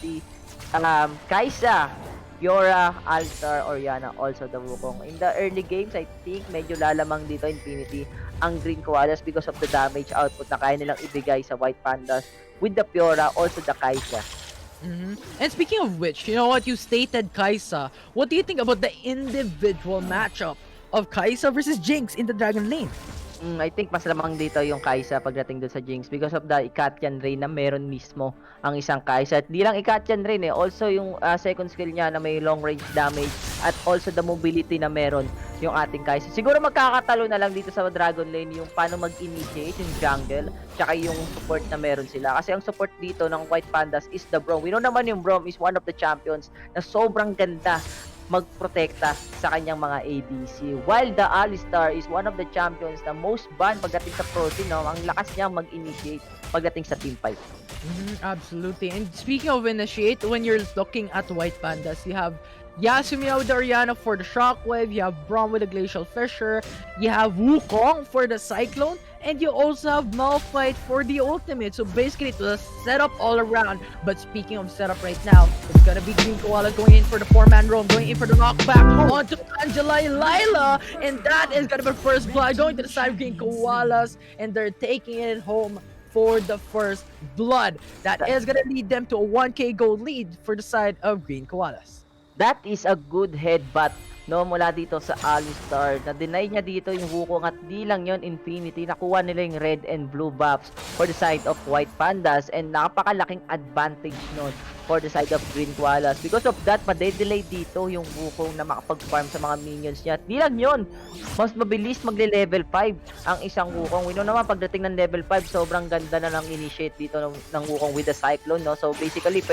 Infinity, Kaisa, Fiora, Altar, Orianna, also the Wukong. In the early games, I think medyo lalamang dito Infinity ang Green Koalas because of the damage output na kaya nilang ibigay sa White Pandas with the Fiora, also the Kaisa. And speaking of which, you know what, you stated Kaisa. What do you think about the individual matchup of Kaisa versus Jinx in the Dragon Lane? I think mas lamang dito yung Kaisa pagdating doon sa Jinx because of the Ikatian Rain na meron mismo ang isang Kaisa. At di lang Ikatian Rain also yung second skill niya na may long range damage at also the mobility na meron yung ating Kaisa. Siguro magkakatalo na lang dito sa Dragon Lane yung paano mag-initiate yung jungle tsaka yung support na meron sila. Kasi ang support dito ng White Pandas is the Braum. We know naman yung Braum is one of the champions na sobrang ganda magprotekta sa kanyang mga ADC. While the Alistar is one of the champions na most banned pagdating sa pro scene, no? Ang lakas niya mag-initiate pagdating sa team fight. Absolutely. And speaking of initiate, when you're looking at White Pandas, you have Yasumi with the Orianna for the Shockwave, you have Braum with the Glacial Fissure, you have Wukong for the Cyclone, and you also have Malphite for the ultimate. So basically, it's a setup all around. But speaking of setup right now, it's gonna be Green Koala going in for the 4-man roam, going in for the knockback onto Angela Lila, and that is gonna be the first blood going to the side of Green Koalas, and they're taking it home for the first blood. That is gonna lead them to a 1k gold lead for the side of Green Koalas. That is a good headbutt no mula dito sa Alistar. Na-deny niya dito yung Wukong at di lang yon Infinity. Nakuha nila yung red and blue buffs for the side of White Pandas and napakalaking advantage nun for the side of Green Koalas. Because of that, madedelay dito yung Wukong na makapag-farm sa mga minions niya. At di lang yun, mas mabilis magle-level 5 ang isang Wukong. We know naman pagdating ng level 5, sobrang ganda na ng initiate dito ng Wukong with the Cyclone. No? So basically,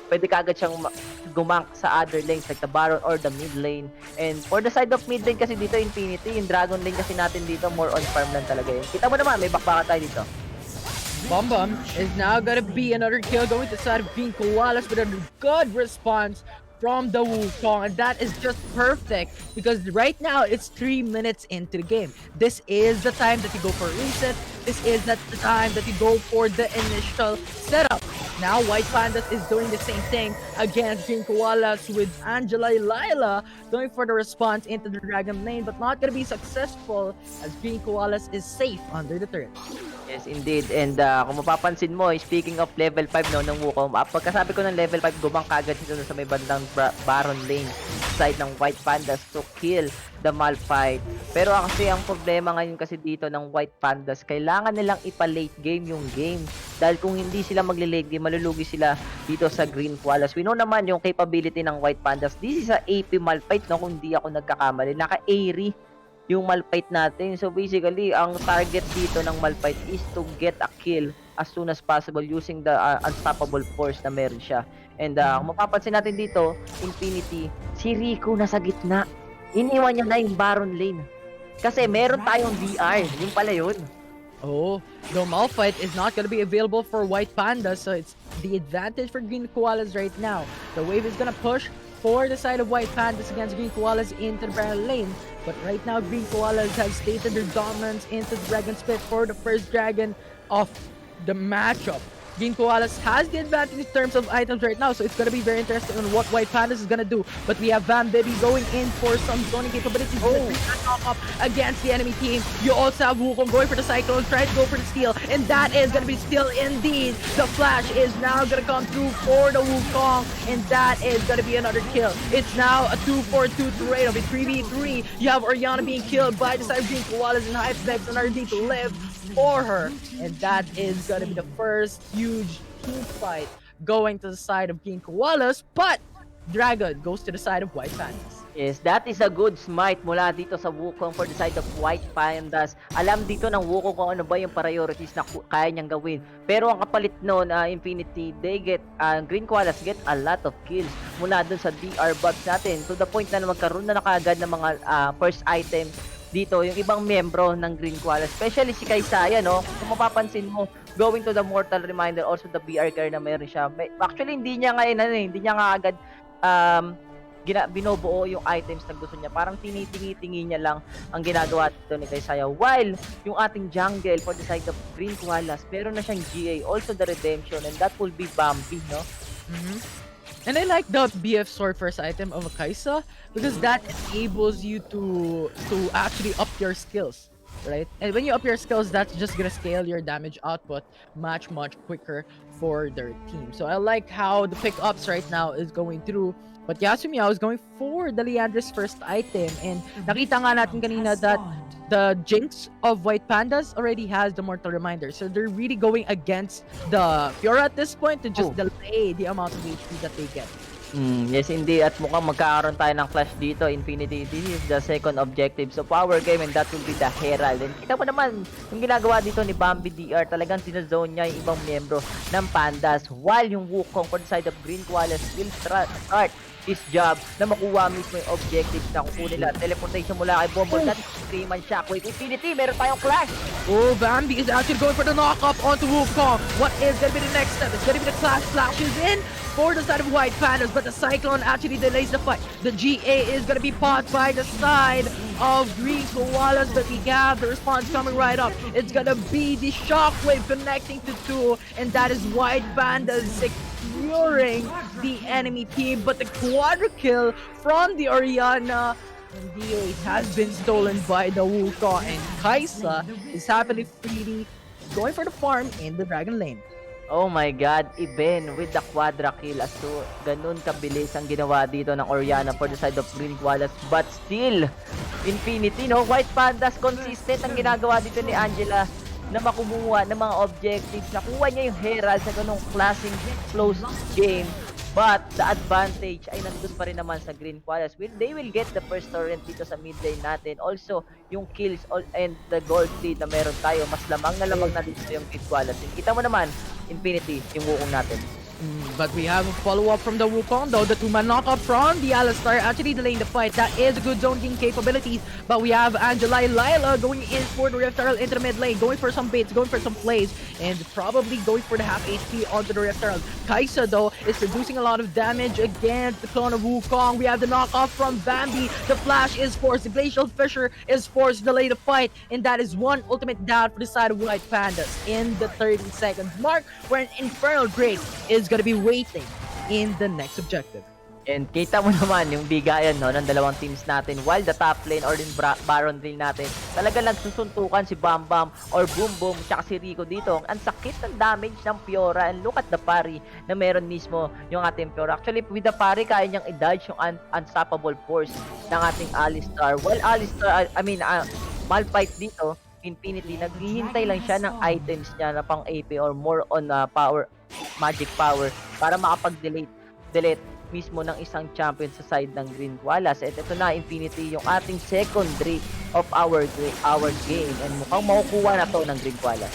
pwede kagad siyang gumank sa other lanes like the Baron or the mid lane. And for the side of mid lane kasi dito Infinity, yung Dragon lane kasi natin dito more on farm lang talaga yun. Kita mo naman, may bakbaka tayo dito. Bum is now gonna be another kill going to the side of Green Koalas with a good response from the Wukong, and that is just perfect because right now it's 3 minutes into the game. This is the time that you go for a reset. This is not the time that you go for the initial setup. Now White Pandas is doing the same thing against Green Koalas with Angela Lila going for the response into the Dragon lane, but not gonna be successful as Green Koalas is safe under the turret. Yes, indeed. And kung mapapansin mo, speaking of level 5 no, ng Wukong, pagkasabi ko ng level 5, gumang kagad dito sa may bandang Baron lane side ng White Pandas to kill the Malphite. Pero kasi ang problema ngayon kasi dito ng White Pandas, kailangan nilang ipa-late game yung game. Dahil kung hindi sila magle-late game, malulugi sila dito sa Green Koalas. We know naman yung capability ng White Pandas. This is a AP Malphite, no, kung hindi ako nagkakamali. Naka-airy yung Malphite natin. So basically, ang target dito ng Malphite is to get a kill as soon as possible using the unstoppable force na meron siya. And kung mapapansin natin dito, Infinity, si Rico nasa gitna. Iniwan niya na yung Baron lane. Kasi meron tayong VR. Yung pala yun. Oh, the Malphite is not going to be available for White Panda, so it's the advantage for Green Koalas right now. The wave is going to push for the side of White Pandas against Green Koalas into the Baron lane. But right now, Green Koalas have stated their dominance into the Dragon Spit for the first dragon of the matchup. Green Koalas has the advantage in terms of items right now, so it's gonna be very interesting on what White Pandas is gonna do. But we have Van Baby going in for some zoning capabilities. Knock up against the enemy team. You also have Wukong going for the Cyclone, trying to go for the steal, and that is gonna be steal indeed. The flash is now gonna come through for the Wukong, and that is gonna be another kill. It's now a 2-4-2 Tornado with 3v3. You have Orianna being killed by the side of Green Koalas and Hypedex and RD to live for her, and that is gonna be the first huge team fight going to the side of Green Koalas, but Dragon goes to the side of White Pandas. Yes, that is a good smite mula dito sa Wukong for the side of White Pandas. Alam dito ng Wukong kung ano ba yung priorities na kaya niyang gawin. Pero ang kapalit noon, Infinity, Green Koalas get a lot of kills mula dun sa DR bugs natin. To the point na magkaroon na kaagad ng mga first items dito yung ibang membro ng Green Koala, especially si Kaisaya, no? Kung mapapansin mo, going to the Mortal Reminder, also the BR card na meron siya. Actually, hindi niya nga agad binubuo yung items na gusto niya. Parang tinitingi niya lang ang ginagawa dito ni Kaisaya. While yung ating jungle for the side of Green Koalas, meron na siyang GA, also the Redemption, and that will be Bambi, no? Mhm. And I like the BF sword first item of a Kaisa because that enables you to actually up your skills, right? And when you up your skills, that's just gonna scale your damage output much quicker for their team. So I like how the pickups right now is going through. But Yasumi, I was going for the Leandra's first item, and nakita nga natin kanina that the Jinx of White Pandas already has the Mortal Reminder. So they're really going against the Fiora at this point to just Oh. delay the amount of HP that they get. Yes, hindi. At mukhang magkakaroon tayo ng clash dito. Infinity, this is the second objective. So, power game, and that will be the Herald. And kita mo naman, yung ginagawa dito ni Bambi DR, talagang sinozone niya yung ibang miyembro ng Pandas. While yung Wukong on the side of Green Koalas will start his job na makuha mismo yung objectives na kukunin nila. Teleportation mula kay Bombol. That is 3-man Shockwave. Infinity, meron tayong clash! Oh, Bambi is actually going for the knock-up onto Wukong. What is going to be the next step? It's going to be the Clash Flashes in for the side of White Pandas, but the Cyclone actually delays the fight. The GA is going to be popped by the side of Green Koalas, but we have the response coming right up. It's going to be the Shockwave connecting to two, and that is White Pandas securing the enemy team, but the quadra kill from the Oriana and the ace has been stolen by the Wukong, and Kaisa is happily freely going for the farm in the Dragon Lane. Oh my God, Iben with the quadra kill as to ganun kabilis ang ginawa dito ng Oriana for the side of Green Koalas. But still, Infinity, no? White Pandas, consistent ang ginagawa dito ni Angela na makumuha ng mga objectives. Nakuha niya yung Herald sa ganung klaseng close game. But the advantage ay nandun pa rin naman sa Green Koalas. They will get the first torrent dito sa mid lane natin. Also, yung kills and the gold lead na meron tayo, mas lamang na dito yung Green Koalas. Kita mo naman, Infinity, yung Wukong natin. But we have a follow-up from the Wukong though. The two-man knock-up from the Alistar actually delaying the fight. That is a good zone king capabilities. But we have Angela Lila going in for the Rift Herald into the mid lane. Going for some baits, going for some plays. And probably going for the half HP onto the Rift Herald. Kaisa though is producing a lot of damage against the clone of Wukong. We have the knock-off from Bambi. The flash is forced. The Glacial Fisher is forced to delay the fight. And that is one ultimate down for the side of White Pandas in the 30 seconds mark, where an Infernal Drake is gonna be waiting in the next objective. And kita mo naman yung bigayan, no, ng dalawang teams natin, while the top lane or yung Baron lane natin talaga nagsusuntukan si Bam Bam or Boom Boom tsaka si Rico dito. Ang sakit ng damage ng Fiora, and look at the parry na meron mismo yung ating Fiora. Actually, with the parry, kaya niyang i-dodge yung unstoppable force ng ating Alistar. While Alistar, Malphite dito, Infinity, naghihintay lang siya ng items niya na pang AP or more on power, magic power, para makapag-delete mismo ng isang champion sa side ng Green Koalas. At ito na, Infinity, yung ating secondary of our game, and mukhang makukuha na to ng Green Koalas.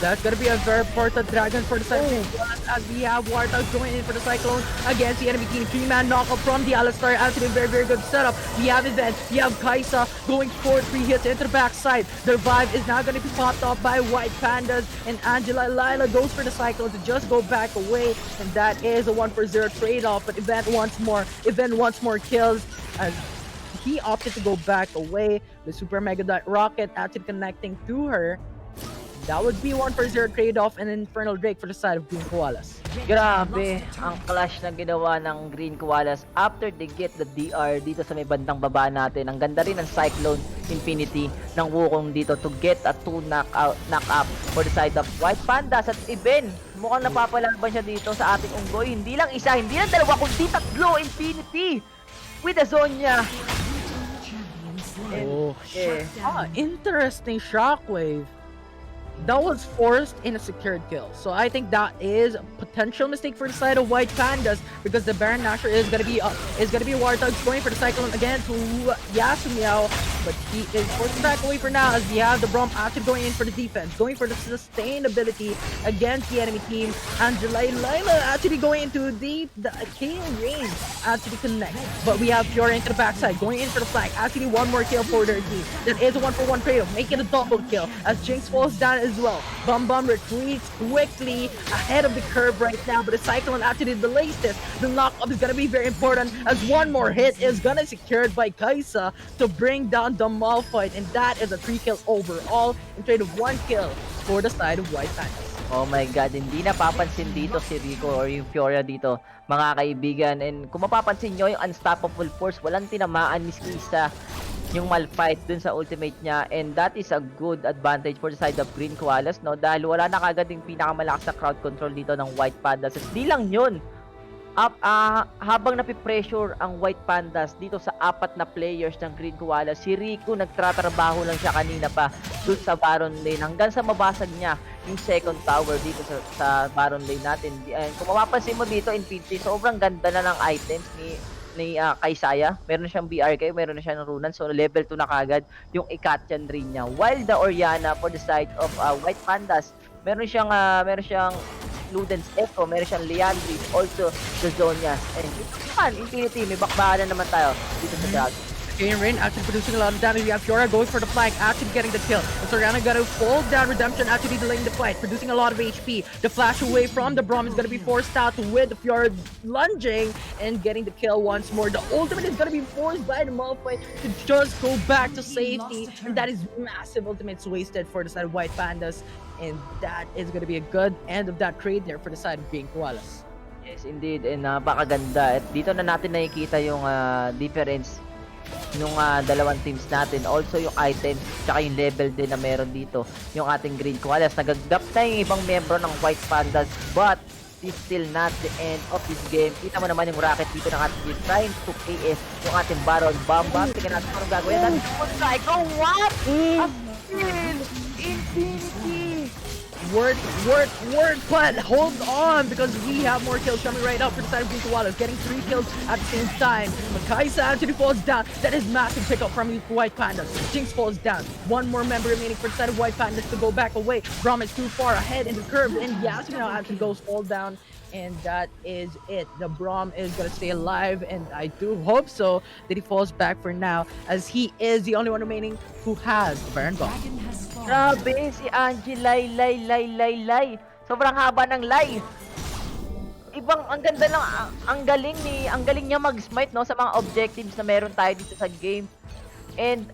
That's gonna be a very important dragon for the side of Green Koalas, as we have Warthog going in for the Cyclone against the enemy team. 3-man knockup from the Alistar. Actually, very good setup. We have Event, we have Kaisa going for 3 hits into the backside. The revive is now gonna be popped off by White Pandas, and Angela Lila goes for the Cyclone to just go back away, and that is a 1-for-0 trade-off. But Event wants more kills, as he opted to go back away. The Super Mega Rocket actually connecting to her. That would be 1-for-0 trade-off and an Infernal Drake for the side of Green Koalas. Grabe ang clash na ginawa ng Green Koalas after they get the DR dito sa may bandang baba natin. Ang ganda rin ng Cyclone Infinity ng Wukong dito to get a 2 knock-up for the side of White Pandas. At Iben, mukhang napapalaban siya dito sa ating unggoy. Hindi lang isa, hindi lang dalawa, kundi tatlo, Infinity with the Zonya. Interesting shockwave. That was forced in a secured kill. So I think that is a potential mistake for the side of White Pandas, because the Baron Nashor is gonna be Warthog going for the Cyclone again to Yasumiao, but he is forced back away for now, as we have the Braum actually going in for the defense, going for the sustainability against the enemy team. Angela Lila actually going into the kill range actually connect, but we have Fiora into the backside going in for the flank. Actually, one more kill for their team. That is a 1-for-1 trade-off, making a double kill as Jinx falls down as well. Bum Bum retreats quickly ahead of the curve right now, but the Cyclone actually delays this. The knock-up is gonna be very important, as one more hit is gonna secured by Kaisa to bring down the Malphite, and that is a 3 kill overall in trade of 1 kill for the side of White Pandas. Oh my god, hindi napapansin dito si Rico or yung Fiora dito, mga kaibigan. And kung mapapansin nyo, yung Unstoppable Force, walang tinamaan ni Skisa yung Malphite dun sa ultimate niya. And that is a good advantage for the side of Green Koalas, no? Dahil wala na kagad yung pinakamalakas na crowd control dito ng White Pandas. At di lang yun, habang napipressure ang White Pandas dito sa 4 na players ng Green Koala, si Rico nagtratrabaho lang siya kanina pa dun sa Baron Lane hanggang sa mabasag niya yung second tower dito sa Baron Lane natin. And kung mapapansin mo dito, Infinity, sobrang ganda na ng items ni Kaisaya. Meron na siyang BRK, meron na siyang runan, so level 2 na kagad yung Ikatian rin niya. While the Oriana for the side of White Pandas, meron siyang Luden's Echo, meron siyang Leandri, also the Zonias. And ito naman, Infinity, may bakbakan na naman tayo dito sa Dragon. Kayn Rain actually producing a lot of damage. We have Fiora going for the flank, actually getting the kill. And Soriana got to fall down. Redemption actually delaying the fight, producing a lot of HP. The flash away from the Braum is going to be forced out with Fiora lunging and getting the kill once more. The ultimate is going to be forced by the Malphite to just go back to safety. And that is massive ultimates wasted for the side of White Pandas. And that is going to be a good end of that trade there for the side of Green Koalas. Yes, indeed. And napakaganda. At dito na natin nakikita yung difference nung dalawang teams natin. Also yung items tsaka yung level din na meron dito yung ating Green Koalas. Nagagap na yung ibang membro ng White Pandas, but it's still not the end of this game. Kita mo naman yung rocket dito ng ating team trying to KS yung ating Baron Bamba. Tingnan natin kung anong gagawin natin. Psycho, what? A kill! Infinity! Work, but hold on, because we have more kills coming right up for the side of Green Koalas, getting 3 kills at the same time. Kaisa actually falls down. That is massive pickup from White Pandas. Jinx falls down. One more member remaining for the side of White Pandas to go back away. Braum is too far ahead in the curve, and Yasuo actually goes fall down. And that is it. The Braum is gonna stay alive, and I do hope so that he falls back for now, as he is the only one remaining who has the Baron Bomb. Grabe, si Angie, lay. Sobrang haba ng lay. Ang ganda lang, ang galing niya mag-smite, no, sa mga objectives na meron tayo dito sa game. And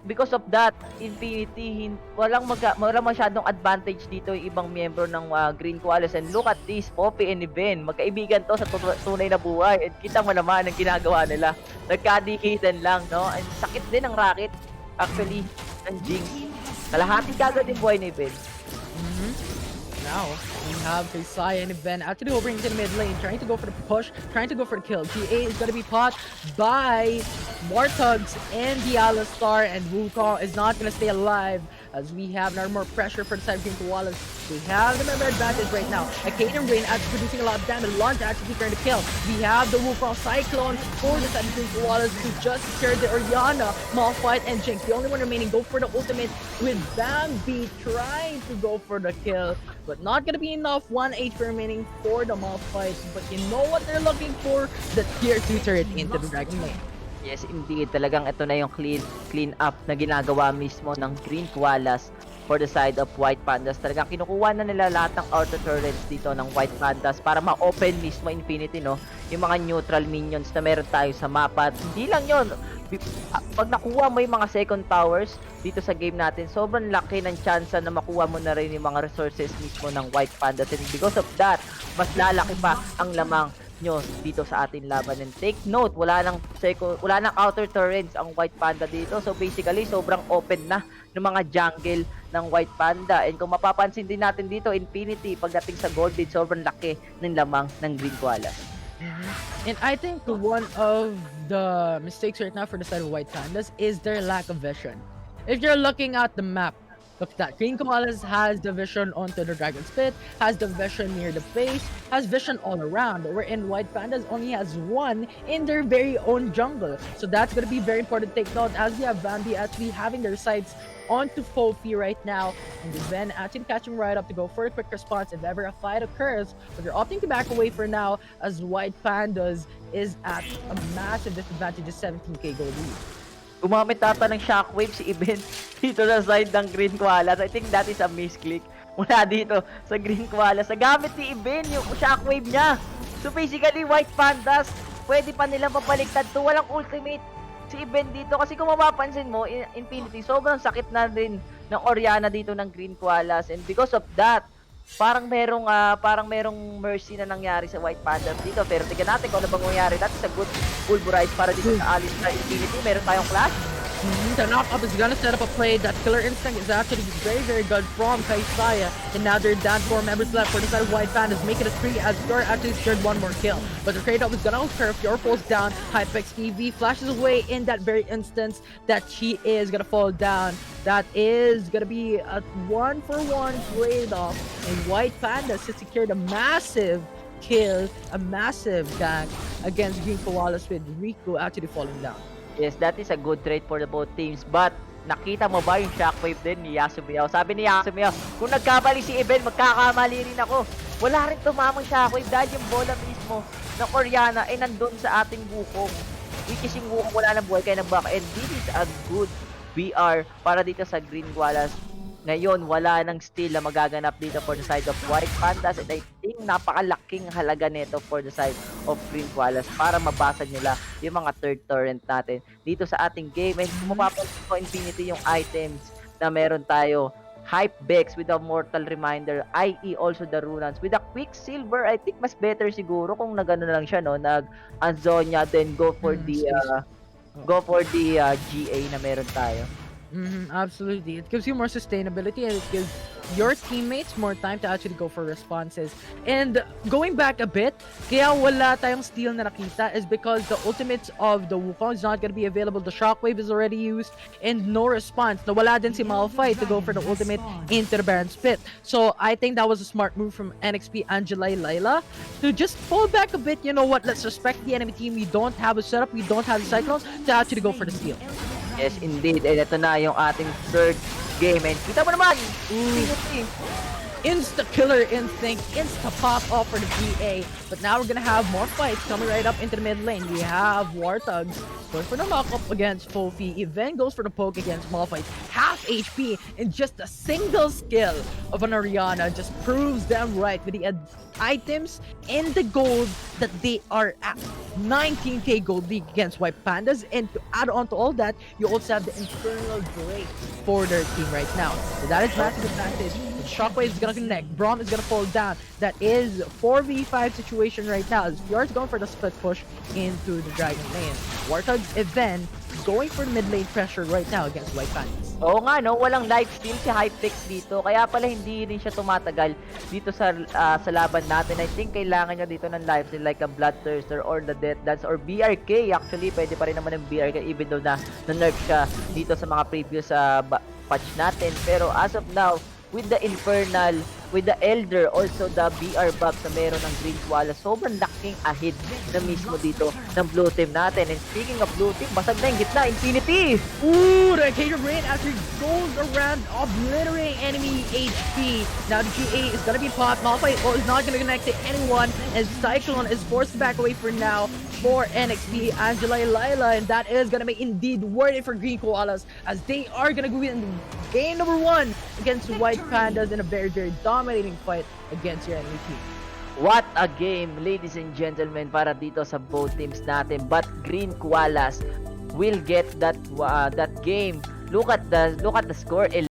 because of that, Infinity, walang masyadong advantage dito yung ibang miyembro ng Green Koalas. And look at this, Poppy and Ben, magkaibigan to sa tunay na buhay. And kita mo naman ang ginagawa nila. Nagkadikitan lang, no? And sakit din ang racket, actually, ng Jinx. Kalahati kagad yung buhay ni Ben. Now, we have Kaisaya and Ben actually hovering into the mid lane, trying to go for the push, trying to go for the kill. GA is going to be caught by Warthogs and the Alistar, and Wukong is not going to stay alive, as we have now more pressure for the side of Green Koalas. We have the member advantage right now. A Kaden Rain actually producing a lot of damage. Launch actually trying to kill. We have the Wukong Cyclone for the side of Green Koalas to just secure the Oriana, Malphite, and Jinx. The only one remaining go for the ultimate with Bambi trying to go for the kill, but not gonna be enough. 1 HP remaining for the Malphite, but you know what they're looking for? The tier 2 turret into the Dragon Lane. Yes, indeed. Talagang ito na yung clean up na ginagawa mismo ng Green Koalas for the side of White Pandas. Talagang kinukuha na nila lahat ng auto turrets dito ng White Pandas para ma-open mismo Infinity, no? Yung mga neutral minions na meron tayo sa mapa. At hindi lang yun. Pag nakuha mo yung mga second towers dito sa game natin, sobrang laki ng chance na makuha mo na rin yung mga resources mismo ng White Pandas. And because of that, mas lalaki pa ang lamang nyo dito sa ating laban. And take note, wala nang outer turrets ang White Panda dito. So basically, sobrang open na ng mga jungle ng White Panda. And kung mapapansin din natin dito, Infinity, pagdating sa gold bid, sobrang laki ng lamang ng Green Koalas. And I think one of the mistakes right now for the side of White Pandas is their lack of vision. If you're looking at the map, look at that. Green Koalas has the vision onto the Dragon's Pit, has the vision near the base, has vision all around, wherein White Pandas only has one in their very own jungle. So that's going to be very important to take note, as we have Bambi actually having their sights onto Fofi right now, and Ben actually catching right up to go for a quick response if ever a fight occurs, but they're opting to back away for now, as White Pandas is at a massive disadvantage of 17k gold lead. Gumamit ata ng shockwave si Iben dito sa side ng Green Koalas. I think that is a misclick mula dito sa Green Koalas. Nagamit ni Iben yung shockwave niya. So basically, White Pandas, pwede pa nilang papaliktad to. Walang ultimate si Iben dito. Kasi kung mapapansin mo, Infinity, sobrang sakit na rin ng Oriana dito ng Green Koalas. And because of that, parang merong mercy na nangyari sa White Pandas dito. Pero tignan natin kung ano bang mangyayari. That is a good pulverize para dito sa Alice na Infinity. Meron tayong clash. The knock-up is gonna set up a play. That killer instinct is actually very good from Kaisaya. And now they're down 4 members left for the side of White Pandas, making it 3 as Fjord actually secured 1 more kill. But the trade-off is gonna occur. Fjord falls down. Hypex TV flashes away in that very instance that she is gonna fall down. That is gonna be a 1-for-1 trade-off. And White Pandas has secured a massive kill, a massive gank against Green Koalas with Riku actually falling down. Yes, that is a good trade for the both teams. But, nakita mo ba yung shockwave din ni Yasumiao? Sabi ni Yasumiao, kung nagkamali si Eben, magkakamali rin ako. Wala rin tumamang shockwave dahil yung bola mismo ng Oriana ay nandun sa ating Wukong. Which is yung Wukong wala ng buhay kaya nag-back. And this is a good BR para dito sa Green Koalas. Ngayon, wala nang steal na magaganap dito for the side of White Pandas. And I think napakalaking halaga nito for the side of Green Koalas para mabasag nila yung mga third torrent natin dito sa ating game. And kung mapapansin ko, Infinity yung items na meron tayo. Hype Bex with a Mortal Reminder, i.e. also the Runans. With a Quicksilver, I think mas better siguro kung nagano na lang siya, no? Nag-Anzonia, then go for the GA na meron tayo. Absolutely. It gives you more sustainability and it gives your teammates more time to actually go for responses. And going back a bit, kaya wala tayong steal na nakita is because the ultimates of the Wukong is not going to be available. The Shockwave is already used and no response. Nawala din si Malphite to go for the ultimate into the Baron's Pit. So I think that was a smart move from NXP Angela Lila to just fall back a bit. You know what? Let's respect the enemy team. We don't have a setup. We don't have the Cyclones to actually go for the steal. Yes, indeed. And ito na yung ating third game. And kita mo naman! Insta-killer instinct, insta-pop off for the GA. But now we're gonna have more fights coming right up into the mid lane. We have Warthogs going for the knock-up against Fofi. Even goes for the poke against Malphite. Half HP and just a single skill of an Oriana just proves them right with the items and the gold that they are at. 19k gold league against White Pandas, and to add on to all that, you also have the Infernal Drake for their team right now. So that is massive advantage. Shockwave is gonna connect. Braum is gonna fall down. That is 4v5 situation right now. As Fjord's going for the split push into the Dragon lane. Warthog's event going for mid lane pressure right now against White Pandas. Oo nga, no? Walang life steal si Hypex dito. Kaya pala hindi rin siya tumatagal dito sa laban natin. I think kailangan niya dito ng life steal like a Bloodthirster or the Death Dance or BRK. Actually, pwede pa rin naman ng BRK even though na-nerf siya dito sa mga previous patch natin. Pero as of now, with the Infernal, with the Elder, also the BR buff na meron ng Green Koalas, sobrang laking ahead na mismo dito ng blue team natin. And speaking of blue team, basag na yung gitna, Infinity! Ooh, the Cater Rain actually goes around obliterating enemy HP. Now the GA is gonna be popped. Malphite is not gonna connect to anyone as Cyclone is forced back away for now for NXP Angela Lila, and that is gonna be indeed worth it for Green Koalas as they are gonna go in game number 1 against White Pandas in a very dominating fight against your enemy team. What a game, ladies and gentlemen, para dito sa both teams natin. But Green Koalas will get that game. Look at the score.